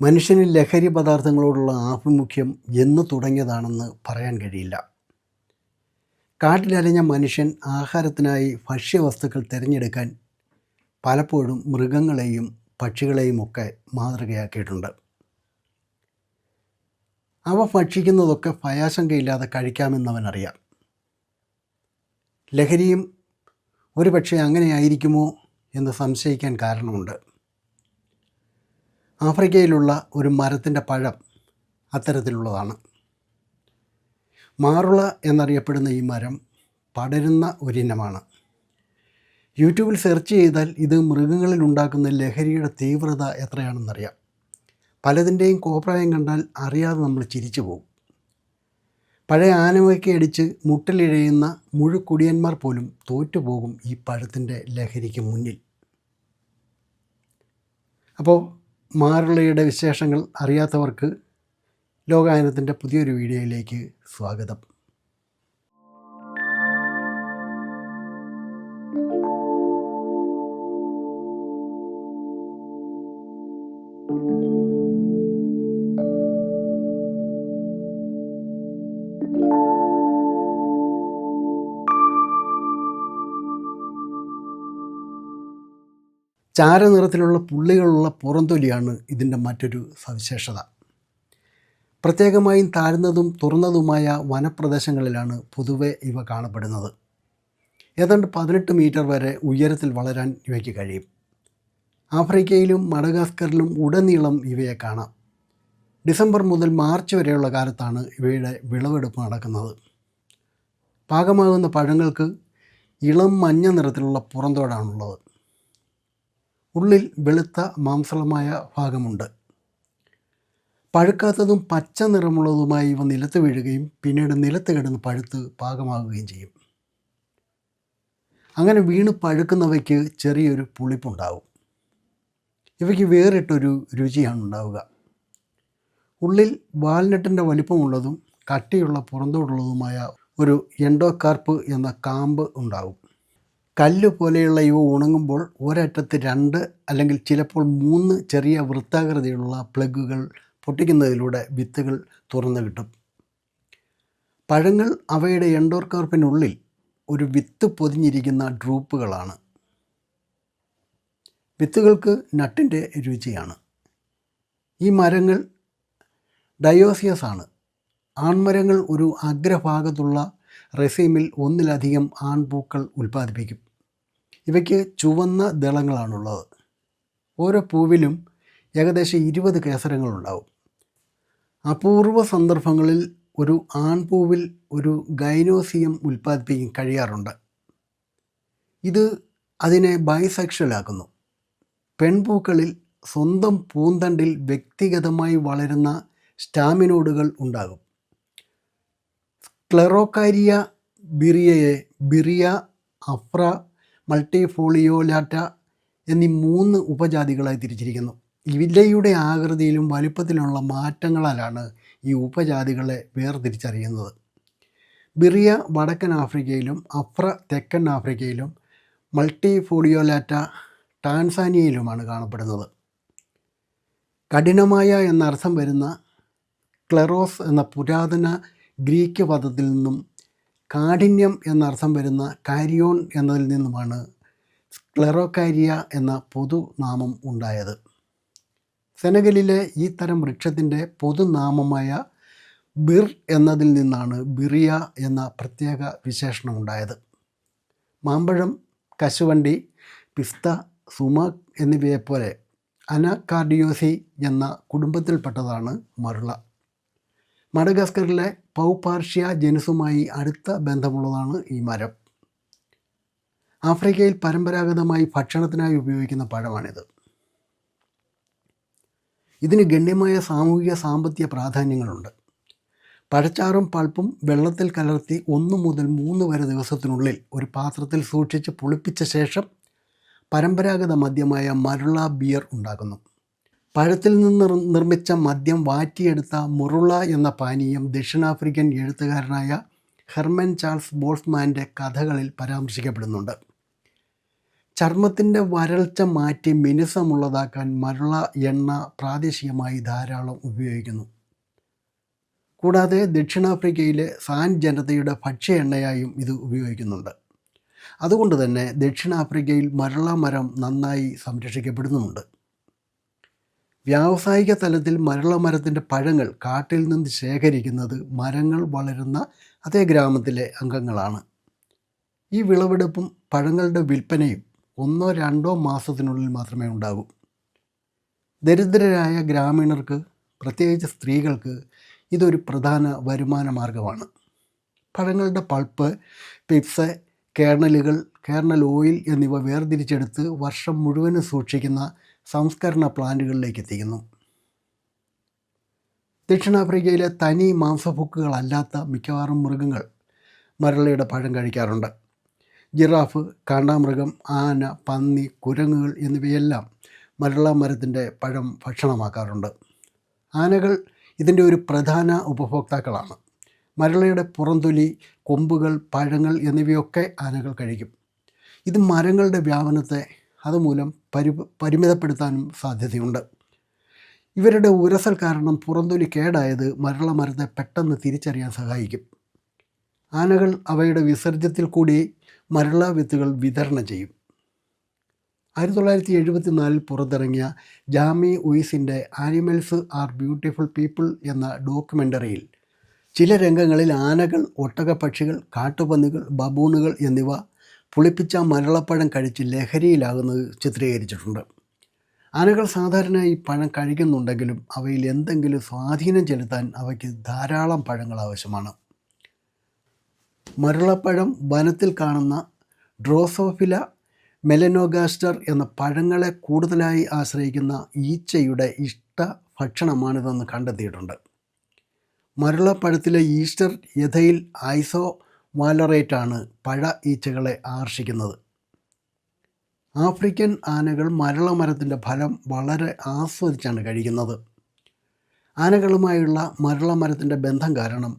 മനുഷ്യന് ലഹരി പദാർത്ഥങ്ങളോടുള്ള ആഭിമുഖ്യം എന്ന് തുടങ്ങിയതാണെന്ന് പറയാൻ കഴിയില്ല. കാട്ടിലലഞ്ഞ മനുഷ്യൻ ആഹാരത്തിനായി ഭക്ഷ്യവസ്തുക്കൾ തിരഞ്ഞെടുക്കാൻ പലപ്പോഴും മൃഗങ്ങളെയും പക്ഷികളെയുമൊക്കെ മാതൃകയാക്കിയിട്ടുണ്ട്. അവ ഭക്ഷിക്കുന്നതൊക്കെ ഭയാശങ്കയില്ലാതെ കഴിക്കാമെന്നവനറിയാം. ലഹരിയും ഒരുപക്ഷെ അങ്ങനെയായിരിക്കുമോ എന്ന് സംശയിക്കാൻ കാരണമുണ്ട്. ആഫ്രിക്കയിലുള്ള ഒരു മരത്തിൻ്റെ പഴം അത്തരത്തിലുള്ളതാണ്. മാറുള എന്നറിയപ്പെടുന്ന ഈ മരം പടരുന്ന ഒരിനമാണ്. യൂട്യൂബിൽ സെർച്ച് ചെയ്താൽ ഇത് മൃഗങ്ങളിൽ ഉണ്ടാക്കുന്ന ലഹരിയുടെ തീവ്രത എത്രയാണെന്നറിയാം. പലതിൻ്റെയും കോപ്രായം കണ്ടാൽ അറിയാതെ നമ്മൾ ചിരിച്ചു പോകും. പഴയ ആനവയ്ക്ക് അടിച്ച് മുട്ടിലിഴയുന്ന മുഴുക്കുടിയന്മാർ പോലും തോറ്റുപോകും ഈ പഴത്തിൻ്റെ ലഹരിക്ക് മുന്നിൽ. അപ്പോൾ മാറുള്ളയുടെ വിശേഷങ്ങൾ അറിയാത്തവർക്ക് ലോകായനത്തിൻ്റെ പുതിയൊരു വീഡിയോയിലേക്ക് സ്വാഗതം. ചാരനിറത്തിലുള്ള പുള്ളികളുള്ള പുറംതൊലിയാണ് ഇതിൻ്റെ മറ്റൊരു സവിശേഷത. പ്രത്യേകമായും താഴ്ന്നതും തുറന്നതുമായ വനപ്രദേശങ്ങളിലാണ് പൊതുവെ ഇവ കാണപ്പെടുന്നത്. ഏതാണ്ട് 18 മീറ്റർ വരെ ഉയരത്തിൽ വളരാൻ ഇവയ്ക്ക് കഴിയും. ആഫ്രിക്കയിലും മഡഗാസ്കറിലും ഉടനീളം ഇവയെ കാണാം. ഡിസംബർ മുതൽ മാർച്ച് വരെയുള്ള കാലത്താണ് ഇവയുടെ വിളവെടുപ്പ് നടക്കുന്നത്. പാകമാകുന്ന പഴങ്ങൾക്ക് ഇളം മഞ്ഞ നിറത്തിലുള്ള പുറന്തോടാണുള്ളത്. ഉള്ളിൽ വെളുത്ത മാംസളമായ ഭാഗമുണ്ട്. പഴുക്കാത്തതും പച്ച നിറമുള്ളതുമായി ഇവ നിലത്ത് വീഴുകയും പിന്നീട് നിലത്ത് കിടന്ന് പഴുത്ത് പാകമാകുകയും ചെയ്യും. അങ്ങനെ വീണ് പഴുക്കുന്നവയ്ക്ക് ചെറിയൊരു പുളിപ്പുണ്ടാവും. ഇവയ്ക്ക് വേറിട്ടൊരു രുചിയാണ് ഉണ്ടാവുക. ഉള്ളിൽ വാൽനട്ടിൻ്റെ വലിപ്പമുള്ളതും കട്ടിയുള്ള പുറന്തോടുള്ളതുമായ ഒരു എൻഡോകാർപ്പ് എന്ന കാമ്പ് ഉണ്ടാവും. കല്ല് പോലെയുള്ള ഇവ ഉണങ്ങുമ്പോൾ ഒരറ്റത്ത് 2 അല്ലെങ്കിൽ ചിലപ്പോൾ 3 ചെറിയ വൃത്താകൃതിയിലുള്ള പ്ലഗുകൾ പൊട്ടിക്കുന്നതിലൂടെ വിത്തുകൾ തുറന്നു കിട്ടും. പഴങ്ങൾ അവയുടെ എൻഡോകാർപ്പിനുള്ളിൽ ഒരു വിത്ത് പൊതിഞ്ഞിരിക്കുന്ന ഡ്രൂപ്പുകളാണ്. വിത്തുകൾക്ക് നട്ടിൻ്റെ രുചിയാണ്. ഈ മരങ്ങൾ ഡയോസിയസ് ആണ്. ആൺമരങ്ങൾ ഒരു അഗ്രഭാഗത്തുള്ള റെസീമിൽ ഒന്നിലധികം ആൺപൂക്കൾ ഉൽപ്പാദിപ്പിക്കും. ഇവയ്ക്ക് ചുവന്ന ദളങ്ങളാണുള്ളത്. ഓരോ പൂവിലും ഏകദേശം 20 കേസരങ്ങളുണ്ടാവും. അപൂർവ സന്ദർഭങ്ങളിൽ ഒരു ആൺപൂവിൽ ഒരു ഗൈനോസിയം ഉൽപ്പാദിപ്പിക്കാൻ കഴിയാറുണ്ട്. ഇത് അതിനെ ബൈസെക്ഷലാക്കുന്നു. പെൺപൂക്കളിൽ സ്വന്തം പൂന്തണ്ടിൽ വ്യക്തിഗതമായി വളരുന്ന സ്റ്റാമിനോഡുകൾ ഉണ്ടാകും. സ്ക്ലെറോകാരിയ ബിറിയയെ ബിറിയ, അഫ്ര, മൾട്ടിഫോളിയോലാറ്റ എന്നീ 3 ഉപജാതികളായി തിരിച്ചിരിക്കുന്നു. ഇവയുടെ ആകൃതിയിലും വലിപ്പത്തിലുള്ള മാറ്റങ്ങളാലാണ് ഈ ഉപജാതികളെ വേർതിരിച്ചറിയുന്നത്. ബിറിയ വടക്കൻ ആഫ്രിക്കയിലും അഫ്ര തെക്കൻ ആഫ്രിക്കയിലും മൾട്ടിഫോളിയോലാറ്റ ടാൻസാനിയയിലുമാണ് കാണപ്പെടുന്നത്. കഠിനമായ എന്നർത്ഥം വരുന്ന ക്ലെറോസ് എന്ന പുരാതന ഗ്രീക്ക് പദത്തിൽ നിന്നും കാഠിന്യം എന്നർത്ഥം വരുന്ന കാരിയോൺ എന്നതിൽ നിന്നുമാണ് സ്ക്ലെറോകാരിയ എന്ന പൊതുനാമം ഉണ്ടായത്. സെനഗലിലെ ഈ തരം വൃക്ഷത്തിൻ്റെ പൊതുനാമമായ ബിർ എന്നതിൽ നിന്നാണ് ബിറിയ എന്ന പ്രത്യേക വിശേഷണം ഉണ്ടായത്. മാമ്പഴം, കശുവണ്ടി, പിസ്ത, സുമാക് എന്നിവയെപ്പോലെ അനാകാർഡിയോസി എന്ന കുടുംബത്തിൽപ്പെട്ടതാണ് മരുള. മഡഗാസ്കറിലെ പൗപാർഷ്യ ജനുസുമായി അടുത്ത ബന്ധമുള്ളതാണ് ഈ മരം. ആഫ്രിക്കയിൽ പരമ്പരാഗതമായി ഭക്ഷണത്തിനായി ഉപയോഗിക്കുന്ന പഴമാണിത്. ഇതിന് ഗണ്യമായ സാമൂഹിക സാമ്പത്തിക പ്രാധാന്യങ്ങളുണ്ട്. പഴച്ചാറും പൾപ്പും വെള്ളത്തിൽ കലർത്തി 1 മുതൽ 3 വരെ ദിവസത്തിനുള്ളിൽ ഒരു പാത്രത്തിൽ സൂക്ഷിച്ച് പുളിപ്പിച്ച ശേഷം പരമ്പരാഗത മദ്യമായ മരുള ബിയർ ഉണ്ടാക്കുന്നു. പഴത്തിൽ നിന്ന് നിർമ്മിച്ച മദ്യം വാറ്റിയെടുത്ത മുറുള എന്ന പാനീയം ദക്ഷിണാഫ്രിക്കൻ എഴുത്തുകാരനായ ഹെർമൻ ചാൾസ് ബോൾസ്മാൻ്റെ കഥകളിൽ പരാമർശിക്കപ്പെടുന്നുണ്ട്. ചർമ്മത്തിൻ്റെ വരൾച്ച മാറ്റി മിനുസമുള്ളതാക്കാൻ മരുള എണ്ണ പ്രാദേശികമായി ധാരാളം ഉപയോഗിക്കുന്നു. കൂടാതെ ദക്ഷിണാഫ്രിക്കയിലെ സാൻ ജനതയുടെ ഭക്ഷ്യ എണ്ണയായും ഇത് ഉപയോഗിക്കുന്നുണ്ട്. അതുകൊണ്ട് തന്നെ ദക്ഷിണാഫ്രിക്കയിൽ മരുള മരം നന്നായി സംരക്ഷിക്കപ്പെടുന്നുമുണ്ട്. വ്യാവസായിക തലത്തിൽ മരുള മരത്തിൻ്റെ പഴങ്ങൾ കാട്ടിൽ നിന്ന് ശേഖരിക്കുന്നത് മരങ്ങൾ വളരുന്ന അതേ ഗ്രാമത്തിലെ അംഗങ്ങളാണ്. ഈ വിളവെടുപ്പും പഴങ്ങളുടെ വിൽപ്പനയും 1-2 മാസത്തിനുള്ളിൽ മാത്രമേ ഉണ്ടാകൂ. ദരിദ്രരായ ഗ്രാമീണർക്ക്, പ്രത്യേകിച്ച് സ്ത്രീകൾക്ക്, ഇതൊരു പ്രധാന വരുമാന മാർഗമാണ്. പഴങ്ങളുടെ പൾപ്പ്, പിപ്സ്, കേർണൽ ഓയിൽ എന്നിവ വേർതിരിച്ചെടുത്ത് വർഷം മുഴുവനും സൂക്ഷിക്കുന്ന സംസ്കരണ പ്ലാന്റുകളിലേക്ക് എത്തിക്കുന്നു. ദക്ഷിണാഫ്രിക്കയിലെ തനി മാംസഭുക്കുകളല്ലാത്ത മിക്കവാറും മൃഗങ്ങൾ മരുളയുടെ പഴം കഴിക്കാറുണ്ട്. ജിറാഫ്, കാണ്ടാമൃഗം, ആന, പന്നി, കുരങ്ങുകൾ എന്നിവയെല്ലാം മരുള മരത്തിൻ്റെ പഴം ഭക്ഷണമാക്കാറുണ്ട്. ആനകൾ ഇതിൻ്റെ ഒരു പ്രധാന ഉപഭോക്താക്കളാണ്. മരുളയുടെ പുറംതൊലി, കൊമ്പുകൾ, പഴങ്ങൾ എന്നിവയൊക്കെ ആനകൾ കഴിക്കും. ഇത് മരങ്ങളുടെ വ്യാപനത്തെ അതുമൂലം പരിമിതപ്പെടുത്താനും സാധ്യതയുണ്ട്. ഇവരുടെ ഉരസൽ കാരണം പുറംതൊലി കേടായത് മരുള മരത്തെ പെട്ടെന്ന് തിരിച്ചറിയാൻ സഹായിക്കും. ആനകൾ അവയുടെ വിസർജ്യത്തിൽ കൂടി മരുള വിത്തുകൾ വിതരണം ചെയ്യും. 1974 പുറത്തിറങ്ങിയ ജാമി ഉയിസിൻ്റെ ആനിമൽസ് ആർ ബ്യൂട്ടിഫുൾ പീപ്പിൾ എന്ന ഡോക്യുമെൻ്ററിയിൽ ചില രംഗങ്ങളിൽ ആനകൾ, ഒട്ടകപ്പക്ഷികൾ, കാട്ടുപന്നികൾ, ബബൂണുകൾ എന്നിവ പുളിപ്പിച്ച മരുളപ്പഴം കഴിച്ച് ലഹരിയിലാകുന്നത് ചിത്രീകരിച്ചിട്ടുണ്ട്. ആനകൾ സാധാരണ ഈ പഴം കഴിക്കുന്നുണ്ടെങ്കിലും അവയിൽ എന്തെങ്കിലും സ്വാധീനം ചെലുത്താൻ അവയ്ക്ക് ധാരാളം പഴങ്ങൾ ആവശ്യമാണ്. മരുളപ്പഴം വനത്തിൽ കാണുന്ന ഡ്രോസോഫില മെലനോഗാസ്റ്റർ എന്ന പഴങ്ങളെ കൂടുതലായി ആശ്രയിക്കുന്ന ഈച്ചയുടെ ഇഷ്ട ഭക്ഷണമാണിതെന്ന് കണ്ടെത്തിയിട്ടുണ്ട്. മരുളപ്പഴത്തിലെ ഈസ്റ്റർ എഥൈൽ ഐസോവാലറേറ്റാണ് പഴ ഈച്ചകളെ ആകർഷിക്കുന്നത്. ആഫ്രിക്കൻ ആനകൾ മരുള മരത്തിൻ്റെ ഫലം വളരെ ആസ്വദിച്ചാണ് കഴിക്കുന്നത്. ആനകളുമായുള്ള മരുള മരത്തിൻ്റെ ബന്ധം കാരണം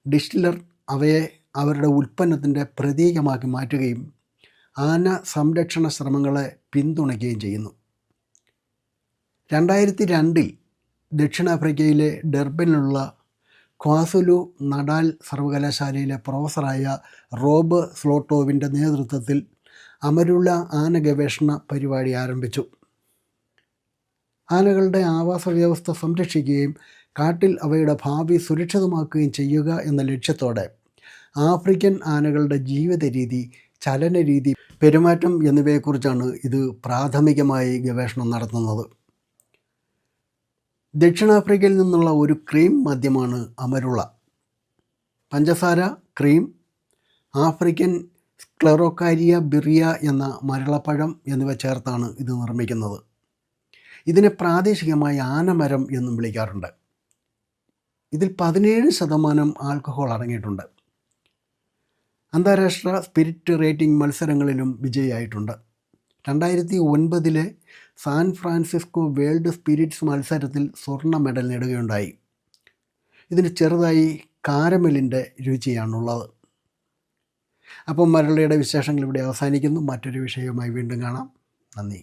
ഡിസ്റ്റിലർ അവയെ അവരുടെ ഉൽപ്പന്നത്തിൻ്റെ പ്രതീകമാക്കി മാറ്റുകയും ആന സംരക്ഷണ ശ്രമങ്ങളെ പിന്തുണയ്ക്കുകയും ചെയ്യുന്നു. 2002 ദക്ഷിണാഫ്രിക്കയിലെ ഡർബനിലുള്ള ക്വാസുലു നടാൽ സർവകലാശാലയിലെ പ്രൊഫസറായ റോബ് സ്ലോട്ടോവിൻ്റെ നേതൃത്വത്തിൽ അമരുള ആന ഗവേഷണ പരിപാടി ആരംഭിച്ചു. ആനകളുടെ ആവാസ വ്യവസ്ഥ സംരക്ഷിക്കുകയും കാട്ടിൽ അവയുടെ ഭാവി സുരക്ഷിതമാക്കുകയും ചെയ്യുക എന്ന ലക്ഷ്യത്തോടെ ആഫ്രിക്കൻ ആനകളുടെ ജീവിത രീതി, ചലനരീതി, പെരുമാറ്റം എന്നിവയെക്കുറിച്ചാണ് ഇത് പ്രാഥമികമായി ഗവേഷണം നടത്തുന്നത്. ദക്ഷിണാഫ്രിക്കയിൽ നിന്നുള്ള ഒരു ക്രീം മദ്യമാണ് അമരുള. പഞ്ചസാര, ക്രീം, ആഫ്രിക്കൻ സ്ക്ലെറോകാരിയ ബിറിയ എന്ന മരുളപ്പഴം എന്നിവ ചേർത്താണ് ഇത് നിർമ്മിക്കുന്നത്. ഇതിനെ പ്രാദേശികമായി ആനമരം എന്നും വിളിക്കാറുണ്ട്. ഇതിൽ 17% ആൽക്കഹോൾ അടങ്ങിയിട്ടുണ്ട്. അന്താരാഷ്ട്ര സ്പിരിറ്റ് റേറ്റിംഗ് മത്സരങ്ങളിലും വിജയിയായിട്ടുണ്ട്. 2009 സാൻ ഫ്രാൻസിസ്കോ വേൾഡ് സ്പിരിറ്റ്സ് മത്സരത്തിൽ സ്വർണ്ണ മെഡൽ നേടുകയുണ്ടായി. ഇതിന് ചെറുതായി കാരമലിൻ്റെ രുചിയാണുള്ളത്. അപ്പം മരുളയുടെ വിശേഷങ്ങൾ ഇവിടെ അവസാനിക്കുന്നു. മറ്റൊരു വിഷയവുമായി വീണ്ടും കാണാം. നന്ദി.